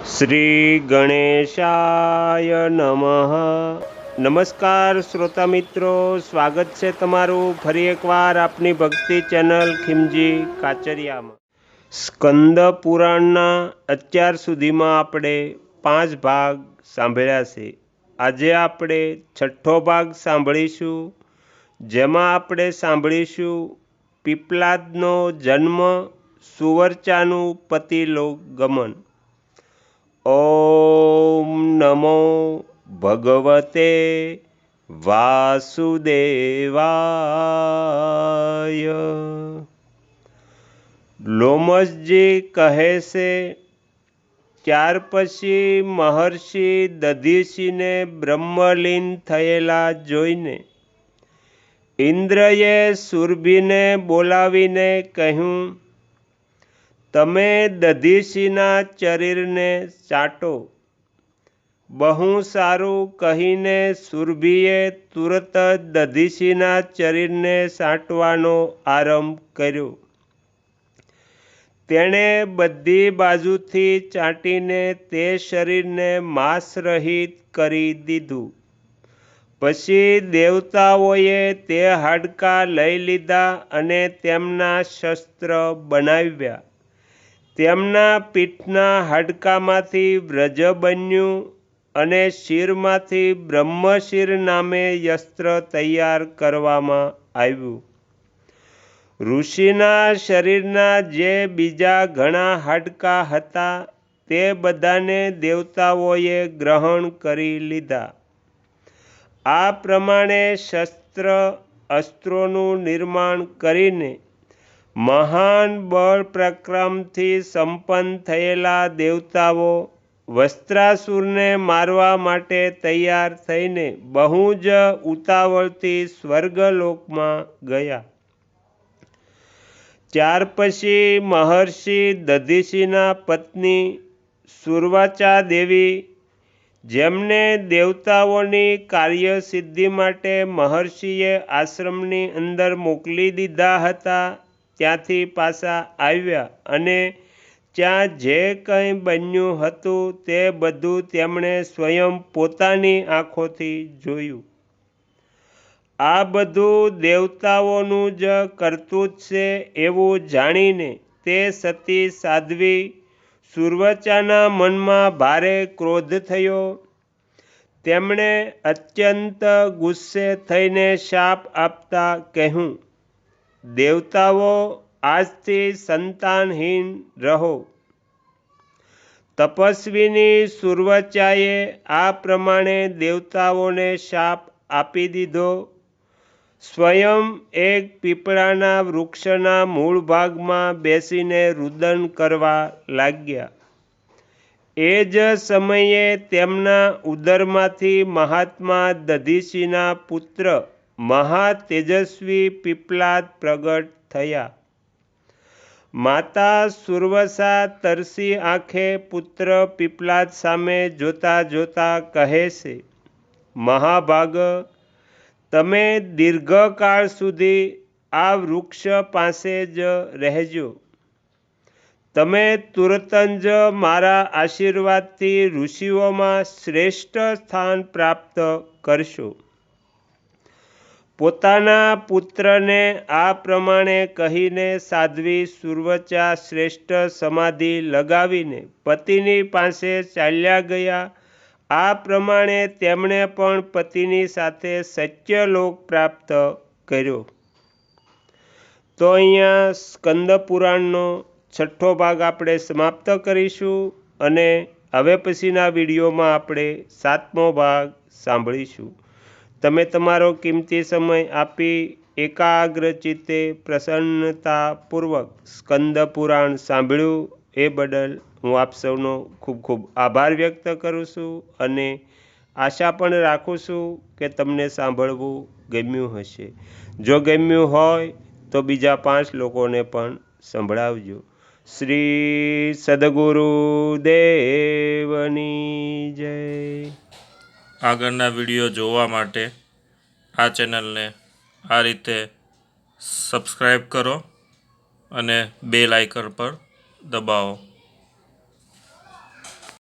શ્રી ગણેશાય નમઃ. નમસ્કાર શ્રોતા મિત્રો, સ્વાગત છે તમારું ફરી એકવાર આપની ભક્તિ ચેનલ ખીમજી કાચરિયામાં. સ્કંદ પુરાણના અત્યાર સુધીમાં આપણે 5 ભાગ સાંભળ્યા છે. આજે આપણે 6થો ભાગ સાંભળીશું, જેમાં આપણે સાંભળીશું પીપલાદનો જન્મ, સુવર્ચાનું પતિલોક ગમન. ઓમ નમો ભગવતે વાસુદેવાય. લોમશજી કહે છે, ત્યાર પછી મહર્ષિ દધીચિને બ્રહ્મલીન થયેલા જોઈને ઇન્દ્રએ સુરભીને બોલાવીને કહ્યું, તમે દધીચિના શરીરને ચાટો. બહુ સારું કહીને સુરભીએ તુરત જ દધીચિના શરીરને ચાટવાનો આરંભ કર્યો. તેણે બધી બાજુથી ચાટીને તે શરીરને માંસરહિત કરી દીધું. પછી દેવતાઓએ તે હાડકાં લઈ લીધા અને તેમના શસ્ત્ર બનાવ્યા. તેમના પીઠના હાડકામાંથી વ્રજ બન્યું અને શિરમાંથી બ્રહ્મશિર નામે યસ્ત્ર તૈયાર કરવામાં આવ્યું. ઋષિના શરીરના જે બીજા ઘણા હાડકાં હતા તે બધાને દેવતાઓએ ગ્રહણ કરી લીધા. આ પ્રમાણે શસ્ત્ર અસ્ત્રોનું નિર્માણ કરીને મહાન બળ પરાક્રમથી સંપન્ન થયેલા દેવતાઓ વસ્ત્રાસુરને મારવા માટે તૈયાર થઈને બહુ જ ઉતાવળથી સ્વર્ગલોકમાં ગયા. ત્યાર પછી મહર્ષિ દધીચિના પત્ની સુર્વાચા દેવી, જેમને દેવતાઓની કાર્યસિદ્ધિ માટે મહર્ષિએ આશ્રમની અંદર મોકલી દીધા હતા, ત્યાંથી પાછા આવ્યા અને ત્યાં જે કંઈ બન્યું હતું તે બધું તેમણે સ્વયં પોતાની આંખોથી જોયું. આ બધું દેવતાઓનું જ કરતૂત છે એવું જાણીને તે સતી સાધ્વી સુર્વાચાના મનમાં ભારે ક્રોધ થયો. તેમણે અત્યંત ગુસ્સે થઈને શાપ આપતા કહ્યું, દેવતાઓ, આજથી સંતાનહીન રહો. તપસ્વીની સુર્વાચાએ આ પ્રમાણે દેવતાઓને શાપ આપી દીધો. સ્વયં એક પીપળાના વૃક્ષના મૂળ ભાગમાં બેસીને રુદન કરવા લાગ્યા. એ જ સમયે તેમના ઉદરમાંથી મહાત્મા દધીચિના પુત્ર મહાતેજસ્વી પીપલાદ પ્રગટ થયા. માતા સુર્વાચા તરસી આંખે પુત્ર પીપલાદ સામે જોતા જોતા કહે છે, મહાભાગ, તમે દીર્ઘકાળ સુધી આ વૃક્ષ પાસે જ રહેજો. તમે તુરત જ મારા આશીર્વાદથી ઋષિઓમાં શ્રેષ્ઠ સ્થાન પ્રાપ્ત કરશો. પોતાના પુત્રને આ પ્રમાણે કહીને સાધ્વી સુર્વાચા શ્રેષ્ઠ સમાધિ લગાવીને પતિની પાસે ચાલ્યા ગયા. આ પ્રમાણે તેમણે પણ પતિની સાથે સત્યલોક પ્રાપ્ત કર્યો. તો અહીંયા સ્કંદ પુરાણનો 6થો ભાગ આપણે સમાપ્ત કરીશું અને હવે પછીના વિડીયોમાં આપણે 7મો ભાગ સાંભળીશું. તમે તમારો કિંમતી સમય આપી એકાગ્ર ચિત્તે પ્રસન્નતાપૂર્વક સ્કંદ પુરાણ સાંભળ્યું એ બદલ હું આપ સૌનો ખૂબ ખૂબ આભાર વ્યક્ત કરું છું અને આશા પણ રાખું છું કે તમને સાંભળવું ગમ્યું હશે. જો ગમ્યું હોય તો બીજા 5 લોકોને પણ સંભળાવજો. શ્રી સદગુરુદેવની જય. આગળના વિડીયો જોવા માટે આ ચેનલને આ રીતે સબસ્ક્રાઈબ કરો અને બેલ આઇકન પર દબાવો.